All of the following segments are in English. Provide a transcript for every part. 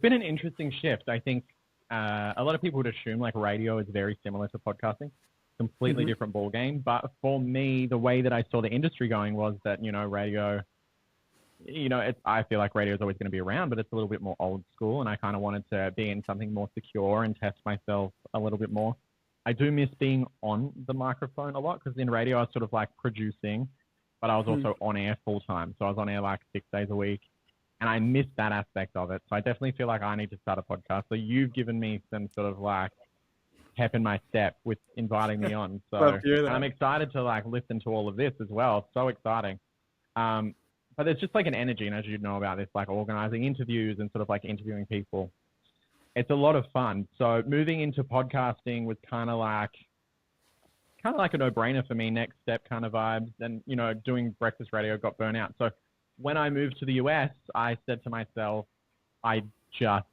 been an interesting shift. I think a lot of people would assume like radio is very similar to podcasting, completely different ball game. But for me, the way that I saw the industry going was that, radio, I feel like radio is always going to be around, but it's a little bit more old school. And I kind of wanted to be in something more secure and test myself a little bit more. I do miss being on the microphone a lot because in radio I was sort of like producing, but I was also on air full time. So I was on air like 6 days a week. And I miss that aspect of it. So I definitely feel like I need to start a podcast. So you've given me some sort of like pep in my step with inviting me on. So I'm excited to like listen to all of this as well. So exciting. But there's just like an energy, and as you know about this, like organizing interviews and sort of like interviewing people. It's a lot of fun. So moving into podcasting was kind of like a no-brainer for me, next step kind of vibes. And, doing breakfast radio got burnt out. So when I moved to the US, I said to myself, I just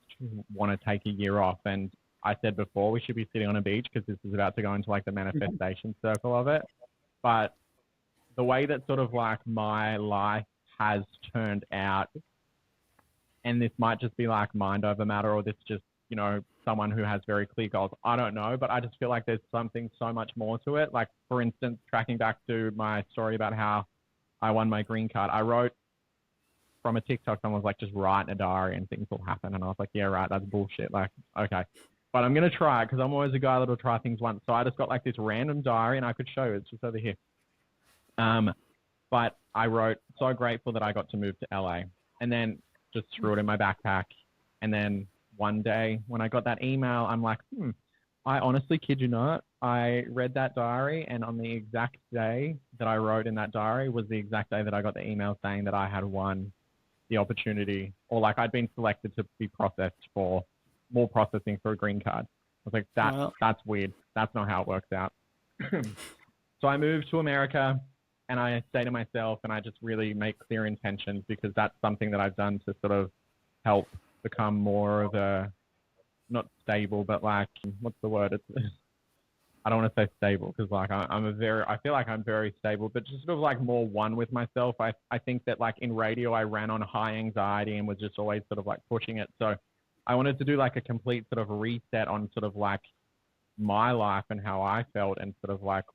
want to take a year off. And I said before, we should be sitting on a beach because this is about to go into like the manifestation circle of it. But the way that sort of like my life has turned out, and this might just be like mind over matter, or this just, someone who has very clear goals. I don't know, but I just feel like there's something so much more to it. Like, for instance, tracking back to my story about how I won my green card, I wrote from a TikTok, someone was like, just write in a diary and things will happen. And I was like, yeah, right, that's bullshit. Like, okay. But I'm going to try it because I'm always a guy that'll try things once. So I just got like this random diary and I could show you. It's just over here. But I wrote, so grateful that I got to move to LA, and then just threw it in my backpack. And then one day when I got that email, I'm like, I honestly kid you not, I read that diary, and on the exact day that I wrote in that diary was the exact day that I got the email saying that I had won the opportunity, or like I'd been selected to be processed for more processing for a green card. I was like, that's weird. That's not how it works out. So I moved to America, and I say to myself, and I just really make clear intentions, because that's something that I've done to sort of help become more of a, not stable, but like, what's the word? I don't want to say stable because like I feel like I'm very stable, but just sort of like more one with myself. I think that like in radio, I ran on high anxiety and was just always sort of like pushing it. So I wanted to do like a complete sort of reset on sort of like my life and how I felt, and sort of like,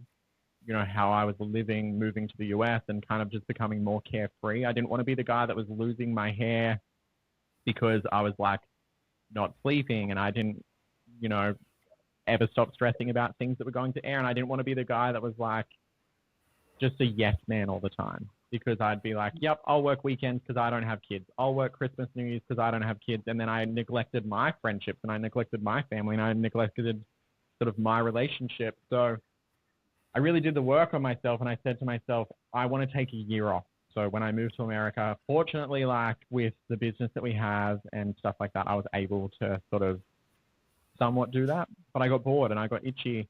how I was living, moving to the US and kind of just becoming more carefree. I didn't want to be the guy that was losing my hair because I was like not sleeping, and I didn't, ever stop stressing about things that were going to air. And I didn't want to be the guy that was like just a yes man all the time, because I'd be like, yep, I'll work weekends because I don't have kids. I'll work Christmas, New Year's because I don't have kids. And then I neglected my friendships, and I neglected my family, and I neglected sort of my relationship. So I really did the work on myself, and I said to myself, I want to take a year off. So when I moved to America, fortunately, like with the business that we have and stuff like that, I was able to sort of somewhat do that. But I got bored and I got itchy,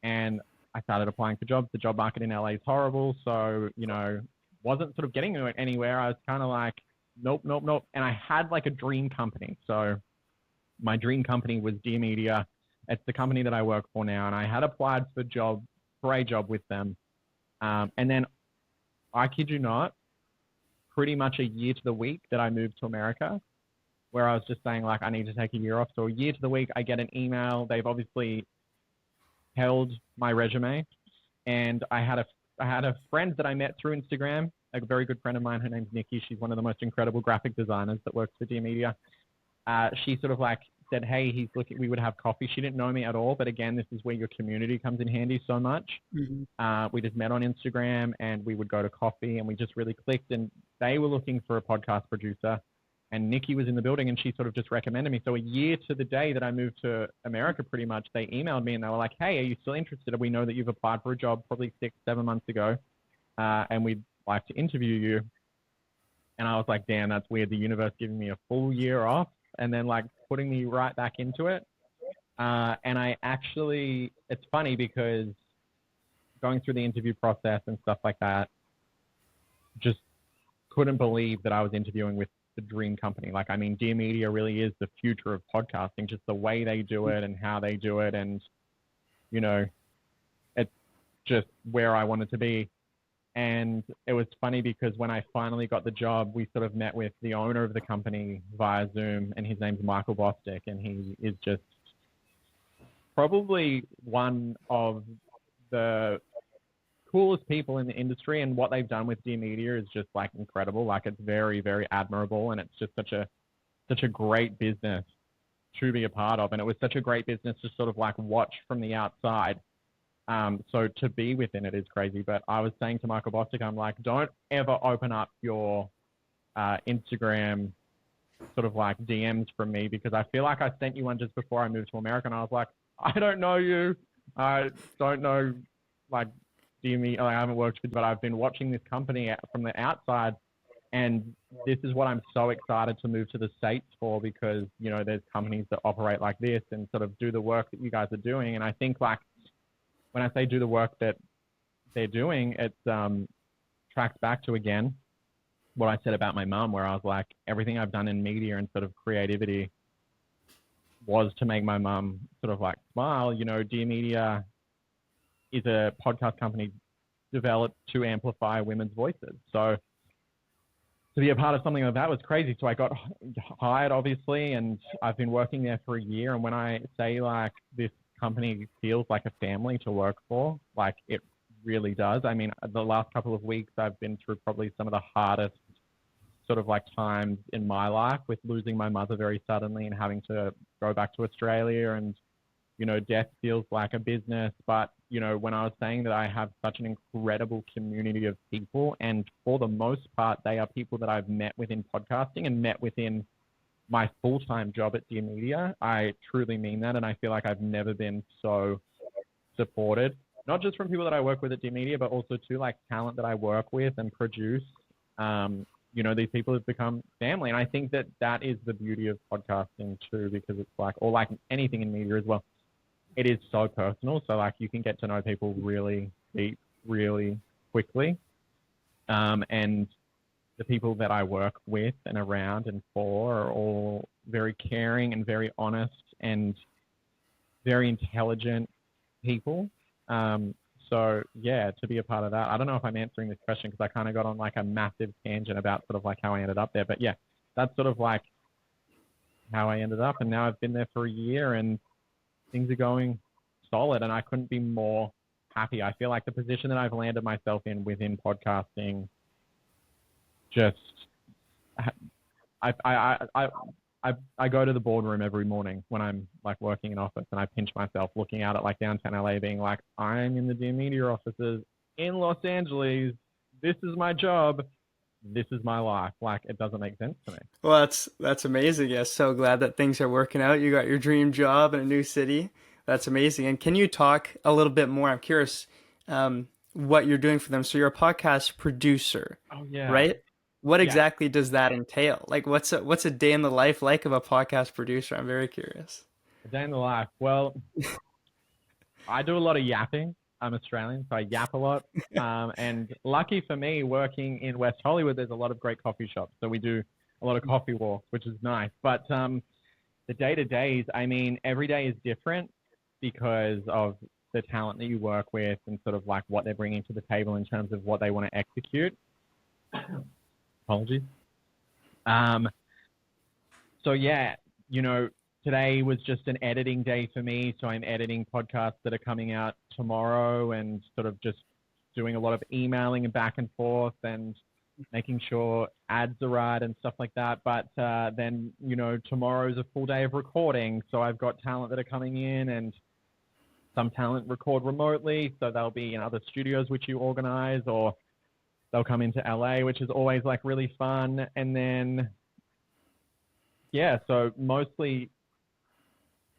and I started applying for jobs. The job market in LA is horrible. So, wasn't sort of getting anywhere. I was kind of like, nope. And I had like a dream company. So my dream company was Dear Media. It's the company that I work for now. And I had applied for a job with them. And then, I kid you not, pretty much a year to the week that I moved to America, where I was just saying like, I need to take a year off. So a year to the week, I get an email. They've obviously held my resume, and I had a friend that I met through Instagram, a very good friend of mine. Her name's Nikki. She's one of the most incredible graphic designers that works for Dear Media. She sort of like said, hey, he's looking, we would have coffee. She didn't know me at all. But again, this is where your community comes in handy so much. We just met on Instagram, and we would go to coffee, and we just really clicked, and they were looking for a podcast producer, and Nikki was in the building, and she sort of just recommended me. So a year to the day that I moved to America, pretty much, they emailed me and they were like, hey, are you still interested? We know that you've applied for a job probably 6-7 months ago, and we'd like to interview you. And I was like, damn, that's weird. The universe giving me a full year off and then like putting me right back into it. And I actually, it's funny because going through the interview process and stuff like that, just couldn't believe that I was interviewing with the dream company. Like, I mean, Dear Media really is the future of podcasting, just the way they do it and how they do it. And, it's just where I wanted to be. And it was funny because when I finally got the job, we sort of met with the owner of the company via Zoom, and his name's Michael Bostic, and he is just probably one of the coolest people in the industry. And what they've done with Dear Media is just like incredible. Like it's very, very admirable, and it's just such a great business to be a part of. And it was such a great business to sort of like watch from the outside. So to be within it is crazy. But I was saying to Michael Bostic, I'm like, don't ever open up your Instagram sort of like DMs from me, because I feel like I sent you one just before I moved to America, and I was like, I don't know you. I don't know, like, like, I haven't worked with, but I've been watching this company from the outside, and this is what I'm so excited to move to the States for, because, you know, there's companies that operate like this and sort of do the work that you guys are doing. And I think, like, when I say do the work that they're doing, it tracks back to, again, what I said about my mum, where I was like, everything I've done in media and sort of creativity was to make my mum sort of like smile. You know, Dear Media is a podcast company developed to amplify women's voices. So to be a part of something like that was crazy. So I got hired, obviously, and I've been working there for a year. And when I say, like, this company feels like a family to work for, like, it really does. I mean, the last couple of weeks I've been through probably some of the hardest sort of like times in my life, with losing my mother very suddenly and having to go back to Australia. And, you know, death feels like a business. But, you know, when I was saying that I have such an incredible community of people, and for the most part, they are people that I've met within podcasting and met within my full-time job at Dear Media, I truly mean that. And I feel like I've never been so supported, not just from people that I work with at Dear Media, but also too, like, talent that I work with and produce. You know, these people have become family. And I think that that is the beauty of podcasting too, because it's like, or like anything in media as well, it is so personal. So, like, you can get to know people really deep, really quickly. And the people that I work with and around and for are all very caring and very honest and very intelligent people. So yeah, to be a part of that. I don't know if I'm answering this question, because I kind of got on like a massive tangent about sort of like how I ended up there. But yeah, that's sort of like how I ended up. And now I've been there for a year and things are going solid, and I couldn't be more happy. I feel like the position that I've landed myself in within podcasting, just I go to the boardroom every morning when I'm like working in office, and I pinch myself looking out at like downtown LA, being like, I'm in the Dear Media offices in Los Angeles. This is my job. This is my life. Like, it doesn't make sense to me. Well, that's amazing. Yeah, so glad that things are working out. You got your dream job in a new city. That's amazing. And can you talk a little bit more? I'm curious, what you're doing for them. So you're a podcast producer, Oh yeah. right? What Yeah. exactly does that entail? Like, what's a day in the life like of a podcast producer? I'm very curious. A day in the life. Well, I do a lot of yapping. I'm Australian, so I yap a lot. And lucky for me, working in West Hollywood, there's a lot of great coffee shops. So we do a lot of coffee walks, which is nice. But the day-to-days, I mean, every day is different because of the talent that you work with and sort of like what they're bringing to the table in terms of what they want to execute. Apologies. Um, so yeah, you know, today was just an editing day for me. So I'm editing podcasts that are coming out tomorrow, and sort of just doing a lot of emailing and back and forth and making sure ads are right and stuff like that. But then, you know, tomorrow's a full day of recording. So I've got talent that are coming in, and some talent record remotely. So they'll be in other studios which you organize, or they'll come into LA, which is always like really fun. And then, yeah, so mostly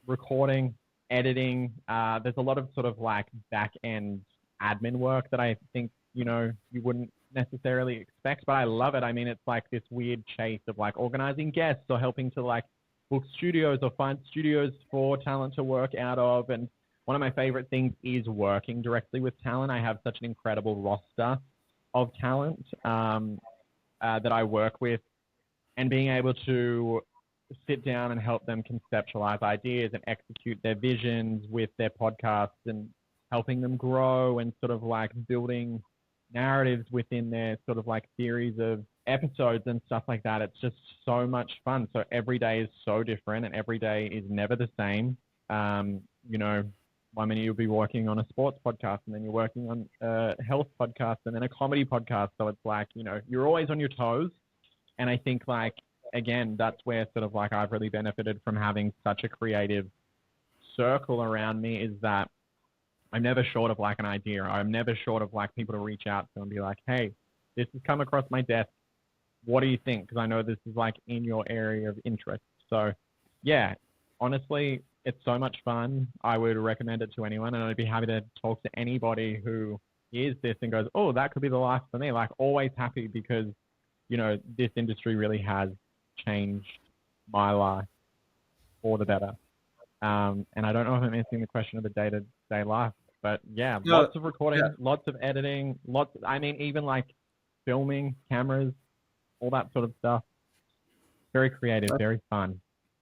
recording, editing. There's a lot of sort of like back end admin work that I think, you know, you wouldn't necessarily expect, but I love it. I mean, it's like this weird chase of like organizing guests or helping to like book studios or find studios for talent to work out of. And one of my favorite things is working directly with talent. I have such an incredible roster of talent that I work with, and being able to sit down and help them conceptualize ideas and execute their visions with their podcasts, and helping them grow and sort of like building narratives within their sort of like series of episodes and stuff like that. It's just so much fun. So every day is so different and every day is never the same. You know, one minute you'll be working on a sports podcast and then you're working on a health podcast and then a comedy podcast. So it's like, you know, you're always on your toes. And I think like, again, that's where sort of like I've really benefited from having such a creative circle around me, is that I'm never short of like an idea. I'm never short of like people to reach out to and be like, hey, this has come across my desk. What do you think? Because I know this is like in your area of interest. So yeah, honestly, it's so much fun. I would recommend it to anyone, and I'd be happy to talk to anybody who hears this and goes, oh, that could be the life for me. Like, always happy, because, you know, this industry really has changed my life for the better. And I don't know if I'm answering the question of the day-to-day life, but yeah, No, lots of recording, yeah. lots of editing, I mean, even like filming, cameras, all that sort of stuff. Very creative, very fun.